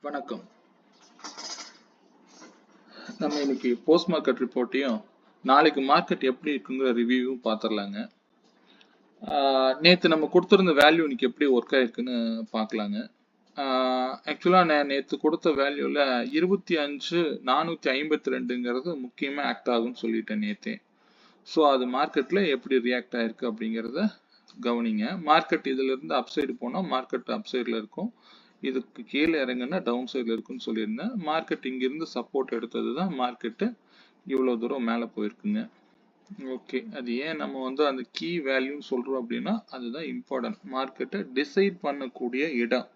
வணக்கம். நம்ம இன்னைக்கு போஸ்ட் மார்க்கெட் ரிப்போர்ட்டையும் நாளைக்கு மார்க்கெட் எப்படி இருக்குங்கிற ரிவ்யூவும் பார்த்துடலாங்க. நேற்று நம்ம கொடுத்துருந்த வேல்யூ இன்னைக்கு எப்படி ஒர்க் ஆயிருக்குன்னு பார்க்கலாங்க. ஆக்சுவலாக நான் நேற்று கொடுத்த வேல்யூவில் 25,452ங்கிறது முக்கியமாக ஆக்ட் ஆகும்னு சொல்லிட்டேன் நேற்றே. ஸோ அது மார்க்கெட்டில் எப்படி ரியாக்ட் ஆயிருக்கு அப்படிங்கிறத கவனிங்க. மார்க்கெட் இதிலிருந்து அப்சைடு போனால் மார்க்கெட் அப்சைடில் இருக்கும், இதுக்கு கீழே இறங்குன்னா டவுன் சைடில் இருக்குன்னு சொல்லியிருந்தேன். மார்க்கெட் இங்கிருந்து சப்போர்ட் எடுத்தது தான் மார்க்கெட்டு இவ்வளோ தூரம் மேலே போயிருக்குங்க. ஓகே, அது ஏன் நம்ம அந்த கீ வேல்யூன்னு சொல்கிறோம் அப்படின்னா அதுதான் இம்பார்ட்டன்ட், மார்க்கெட்டை டிசைட் பண்ணக்கூடிய இடம்.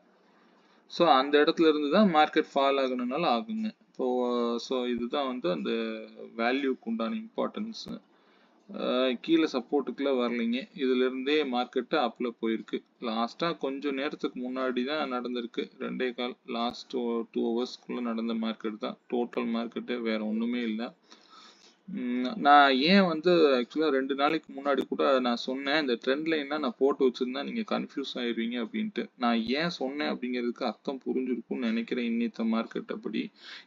ஸோ அந்த இடத்துல இருந்து தான் மார்க்கெட் ஃபால் ஆகணுனால ஆகுங்க. ஸோ இதுதான் அந்த வேல்யூக்கு உண்டான இம்பார்ட்டன்ஸு. கீழே சப்போர்ட்டுக்குள்ள வரலைங்க, இதுல இருந்தே மார்க்கெட்டு அப்ல போயிருக்கு. லாஸ்டா கொஞ்சம் நேரத்துக்கு முன்னாடி தான் நடந்திருக்கு, 2.25 லாஸ்ட் 2 ஹவர்ஸ்க்குள்ள நடந்த மார்க்கெட் தான் டோட்டல் மார்க்கெட்டு, வேற ஒண்ணுமே இல்லை. நான் ஏன் ஆக்சுவலா 2 நாளைக்கு முன்னாடி கூட நான் சொன்னேன், இந்த ட்ரெண்ட் லைன்லாம் நான் போட்டு வச்சிருந்தா நீங்க கன்ஃபியூஸ் ஆயிருவீங்க அப்படின்ட்டு. நான் ஏன் சொன்னேன் அப்படிங்கிறதுக்கு அர்த்தம் புரிஞ்சிருக்கும்னு நினைக்கிறேன் இன்னித்த மார்க்கெட் அப்படி.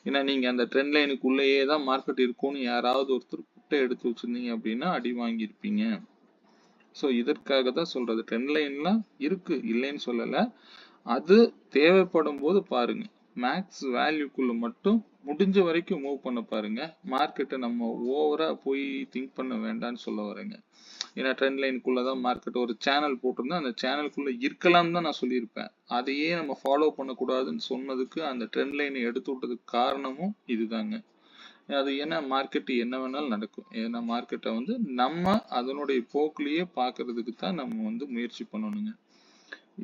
ஏன்னா நீங்க அந்த ட்ரெண்ட் லைனுக்குள்ளேயே தான் மார்க்கெட் இருக்கும்னு யாராவது ஒருத்தர் புட்டை எடுத்து வச்சிருந்தீங்க அப்படின்னா அடி வாங்கியிருப்பீங்க. ஸோ இதற்காக தான் சொல்றது, ட்ரெண்ட் லைன்லாம் இருக்கு இல்லைன்னு சொல்லலை, அது தேவைப்படும் போது பாருங்க. மேக்ஸ் வேல்யூக்குள்ள மட்டும் முடிஞ்ச வரைக்கும் மூவ் பண்ண பாருங்க. மார்க்கெட்டை நம்ம ஓவரா போய் திங்க் பண்ண வேண்டாம்னு சொல்ல வரேங்க. ஏன்னா ட்ரெண்ட் லைனுக்குள்ளதான் மார்க்கெட் ஒரு சேனல் போட்டிருந்தா அந்த சேனலுக்குள்ள இருக்கலாம் தான் நான் சொல்லியிருப்பேன். அதையே நம்ம ஃபாலோ பண்ணக்கூடாதுன்னு சொன்னதுக்கு அந்த ட்ரெண்ட் லைனை எடுத்து விட்டதுக்கு காரணமும் இதுதாங்க. அது ஏன்னா மார்க்கெட் என்ன வேணாலும் நடக்கும். ஏன்னா மார்க்கெட்டை நம்ம அதனுடைய போக்குலயே பாக்குறதுக்கு தான் நம்ம முயற்சி பண்ணணுங்க.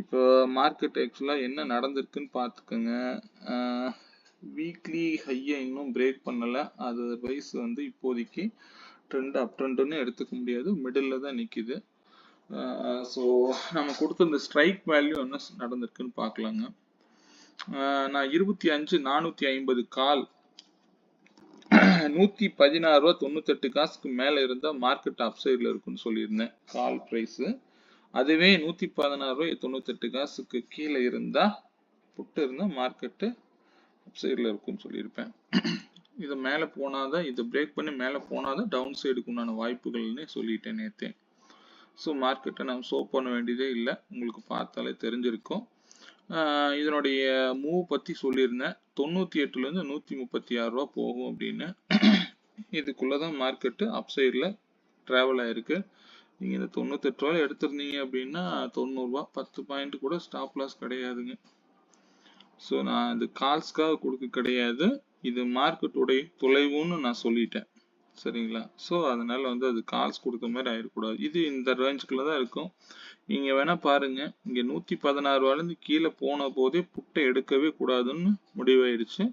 இப்போ மார்க்கெட் ஆக்சுவலா என்ன நடந்திருக்குன்னு பார்த்துக்கோங்க. வீக்லி ஹையை இன்னும் பிரேக் பண்ணல, அதர்வைஸ் இப்போதைக்கு ட்ரெண்ட் அப் ட்ரெண்ட்னு எடுத்துக்க முடியாது, மிடில் தான் நிக்குது. ஸோ நம்ம கொடுத்த இந்த ஸ்ட்ரைக் வேல்யூ என்ன நடந்திருக்குன்னு பார்க்கலாங்க. நான் 25,450 கால் 116.98 காசுக்கு மேல இருந்தா மார்க்கெட் அப் சைட்ல இருக்குன்னு சொல்லியிருந்தேன் கால் பிரைஸ். அதுவே 116.98 காசுக்கு கீழே இருந்தா புட்டு இருந்தா மார்க்கெட்டு அப் சைட்ல இருக்குன்னு சொல்லியிருப்பேன். இது மேலே போனாதான், இது பிரேக் பண்ணி மேலே போனாதான் டவுன் சைடுக்கு உண்டான வாய்ப்புகள்னு சொல்லிட்டேன் நேத்தே. ஸோ மார்க்கெட்டை நம்ம ஷோ பண்ண வேண்டியதே இல்லை, உங்களுக்கு பார்த்தாலே தெரிஞ்சிருக்கும். இதனுடைய மூவ் பத்தி சொல்லியிருந்தேன், 98லேருந்து 136 ரூபா போகும் அப்படின்னு. இதுக்குள்ளதான் மார்க்கெட்டு அப் சைடில் டிராவல் ஆயிருக்கு. நீங்க இந்த 98 ரூபாய் எடுத்திருந்தீங்க அப்படின்னா 90 ரூபாய் 10 பாயிண்ட் கூட ஸ்டாப் லாஸ் கிடையாதுங்க. ஸோ நான் இது கால்ஸ்க்காக கொடுக்க கிடையாது, இது மார்க்கெட்டுடைய தொலைவுன்னு நான் சொல்லிட்டேன், சரிங்களா? ஸோ அதனால அது கால்ஸ் கொடுத்த மாதிரி ஆயிடக்கூடாது. இது இந்த ரேஞ்சுக்குள்ள தான் இருக்கும். நீங்க வேணா பாருங்க, இங்க 116 ரூபாயிலிருந்து கீழே போன போதே புட்டை எடுக்கவே கூடாதுன்னு முடிவாயிடுச்சு.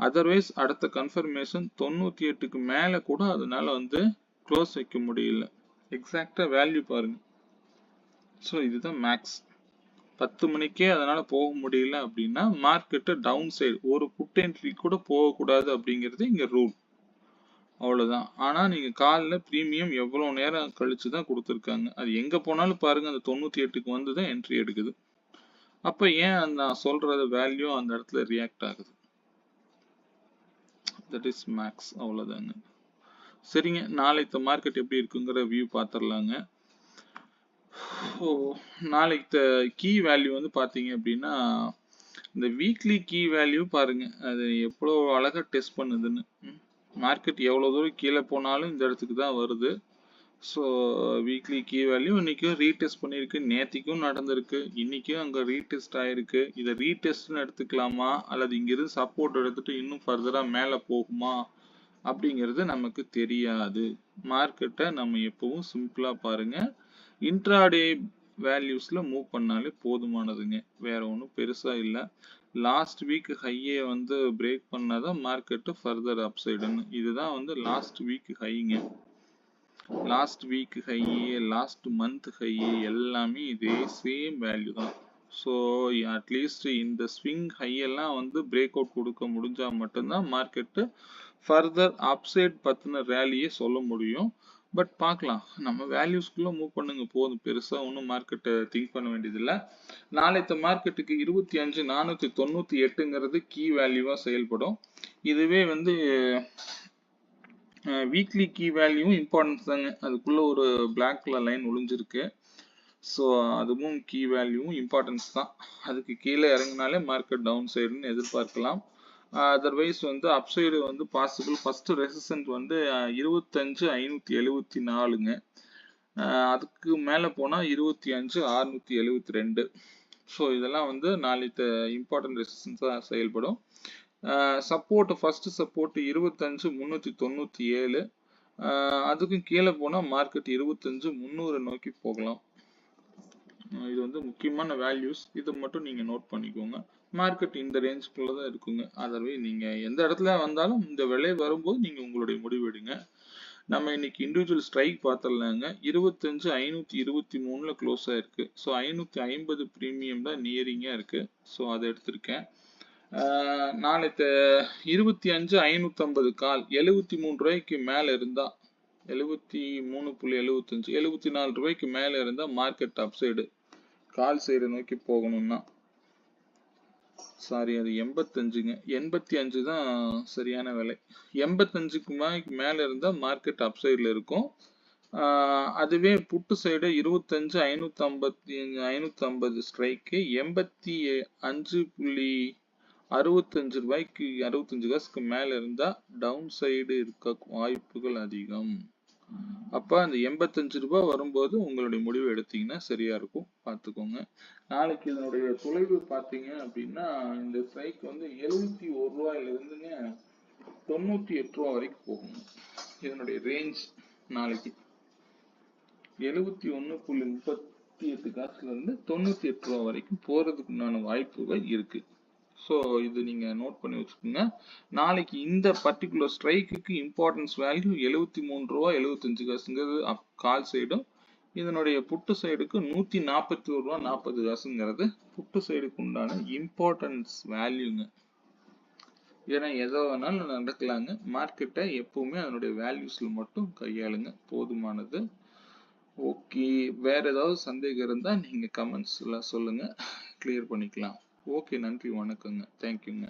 அதர்வைஸ் அடுத்த கன்ஃபர்மேஷன் 98க்கு மேல கூட அதனால க்ளோஸ் வைக்க முடியல. எக்ஸாக்டா வேல்யூ பாருங்க. ஸோ இதுதான் மேக்ஸ். 10 மணிக்கே அதனால போக முடியல அப்படின்னா மார்க்கெட்டு டவுன் சைடு ஒரு புட் என்ட்ரி கூட போகக்கூடாது அப்படிங்கிறது இங்க ரூல், அவ்வளவுதான். ஆனா நீங்க காலில் பிரீமியம் எவ்வளவு நேரம் கழிச்சு தான் கொடுத்துருக்காங்க, அது எங்க போனாலும் பாருங்க அந்த 98க்கு வந்துதான் என்ட்ரி எடுக்குது. அப்ப ஏன் நான் சொல்றது வேல்யூ அந்த இடத்துல ரியாக்ட் ஆகுது? தட் இஸ் மேக்ஸ், அவ்வளவுதாங்க. சரிங்க, நாளைக்கு மார்க்கெட் எப்படி இருக்குங்கிற வியூ பார்த்துடலாங்க. நாளைக்கு கீ வேல்யூ பாத்தீங்க அப்படின்னா இந்த வீக்லி கீ வேல்யூ பாருங்க, அது எவ்வளோ அழகா டெஸ்ட் பண்ணுதுன்னு. மார்க்கெட் எவ்வளோ தூரம் கீழே போனாலும் இந்த இடத்துக்கு தான் வருது. ஸோ வீக்லி கீ வேல்யூ இன்னைக்கும் ரீடெஸ்ட் பண்ணியிருக்கு, நேத்திக்கும் நடந்திருக்கு, இன்னைக்கும் அங்கே ரீடெஸ்ட் ஆயிருக்கு. இதை ரீடெஸ்ட்னு எடுத்துக்கலாமா அல்லது இங்கிருந்து சப்போர்ட் எடுத்துட்டு இன்னும் ஃபர்தராக மேலே போகுமா அப்படிங்கிறது நமக்கு தெரியாது. மார்க்கெட்டை நம்ம எப்பவும் சிம்பிளா பாருங்க, இன்ட்ராடே வேல்யூஸ்ல மூவ் பண்ணாலே போதுமானதுங்க, வேற ஒன்றும் பெருசா இல்லை. லாஸ்ட் வீக் ஹையே பிரேக் பண்ணாதான் மார்க்கெட்டு ஃபர்தர் அப்சைடுன்னு. இதுதான் லாஸ்ட் வீக் ஹைங்க, லாஸ்ட் வீக் ஹையே லாஸ்ட் மந்த் ஹையே எல்லாமே இதே சேம் வேல்யூ தான். ஸோ அட்லீஸ்ட் இந்த ஸ்விங் ஹையெல்லாம் பிரேக் அவுட் கொடுக்க முடிஞ்சா மட்டும்தான் மார்க்கெட்டு ஃபர்தர் அப்சைட் பத்தின ரேலியே சொல்ல முடியும். பட் பார்க்கலாம், நம்ம வேல்யூஸ்குள்ள மூவ் பண்ணுங்க போதும், பெருசா ஒன்றும் மார்க்கெட்டை திங்க் பண்ண வேண்டியதில்லை. நாளைக்கு மார்க்கெட்டுக்கு 25,498ங்கிறது கீ வேல்யூவா செயல்படும். இதுவே வந்து வீக்லி கீ வேல்யூவும் இம்பார்ட்டன்ஸ் தாங்க, அதுக்குள்ள ஒரு பிளாக் கலர் லைன் ஒளிஞ்சிருக்கு. ஸோ அதுவும் கீ வேல்யூவும் இம்பார்ட்டன்ஸ் தான். அதுக்கு கீழே இறங்கினாலே மார்க்கெட் டவுன் சைடுன்னு எதிர்பார்க்கலாம். அதர்வைஸ் வந்து அப்சைடு வந்து பாசிபிள். ஃபர்ஸ்ட் ரெசிஸ்டன்ட் வந்து 25,574ங்க. அதுக்கு மேலே போனால் 25,672. ஸோ இதெல்லாம் வந்து நாளைக்கு இம்பார்ட்டன்ட் ரெசிஸ்டன்ஸாக செயல்படும். Support first support 25,397. அதுக்கும் கீழே போனால் மார்க்கெட் 25,300 நோக்கி போகலாம். இது வந்து முக்கியமான வேல்யூஸ், இதை மட்டும் நீங்கள் நோட் பண்ணிக்கோங்க. மார்க்கெட் இந்த ரேஞ்சுக்குள்ள தான் இருக்குங்க. அதர்வை நீங்கள் எந்த இடத்துல வந்தாலும் இந்த விலை வரும்போது நீங்கள் உங்களுடைய முடிவு எடுங்க. நம்ம இன்னைக்கு இண்டிவிஜுவல் ஸ்ட்ரைக் பார்த்துடலாங்க. 25,523ல் க்ளோஸ் ஆயிருக்கு. ஸோ 550 ப்ரீமியம் தான் நியரிங்காக இருக்கு. ஸோ அதை எடுத்திருக்கேன். நாளைக்கு 25,550 கால் 73 ரூபாய்க்கு மேலே இருந்தா 73.75 74 ரூபாய்க்கு மேலே இருந்தால் மார்க்கெட் அப்சைடு கால் சைடு நோக்கி போகணும்னா, சாரி அது 85ங்க, 85 தான் சரியான விலை. 85க்கு மேலே இருந்தால் மார்க்கெட் அப்சைடில் இருக்கும். அதுவே புட்டு சைடு 25,550 ஸ்ட்ரைக்கு 85.65 ரூபாய்க்கு 65 காசுக்கு மேலே இருந்தால் டவுன் சைடு இருக்க வாய்ப்புகள் அதிகம். அப்போ அந்த 85 ரூபாய் வரும்போது உங்களுடைய முடிவு எடுத்தீங்கன்னா சரியா இருக்கும், பார்த்துக்கோங்க. நாளைக்கு இதனுடைய தொலைவு பார்த்தீங்க அப்படின்னா இந்த ஸ்ட்ரைக் வந்து 71 ரூபாயிலிருந்துங்க 98 ரூபா வரைக்கும் போகும். இதனுடைய ரேஞ்ச் நாளைக்கு 71.38 காசுல இருந்து 98 ரூபா வரைக்கும் போறதுக்குண்டான வாய்ப்புகள் இருக்கு. ஸோ இது நீங்கள் நோட் பண்ணி வச்சுக்கோங்க. நாளைக்கு இந்த பர்டிகுலர் ஸ்ட்ரைக்குக்கு இம்பார்ட்டன்ஸ் வேல்யூ 73 ரூபா 75 காசுங்கிறது கால் சைடும், இதனுடைய புட்டு சைடுக்கு 141 ரூபா 40 காசுங்கிறது புட்டு சைடுக்கு உண்டான இம்பார்ட்டன்ஸ் வேல்யூங்க. ஏன்னா எதோ வேணாலும் நடக்கலாங்க. மார்க்கெட்டை எப்பவுமே அதனுடைய வேல்யூஸ்ல மட்டும் கையாளுங்க, போதுமானது. ஓகே, வேற ஏதாவது சந்தேகம் இருந்தால் நீங்கள் கமெண்ட்ஸில் சொல்லுங்கள், கிளியர் பண்ணிக்கலாம். ஓகே, நன்றி, வணக்கங்க, தேங்க்யூங்க.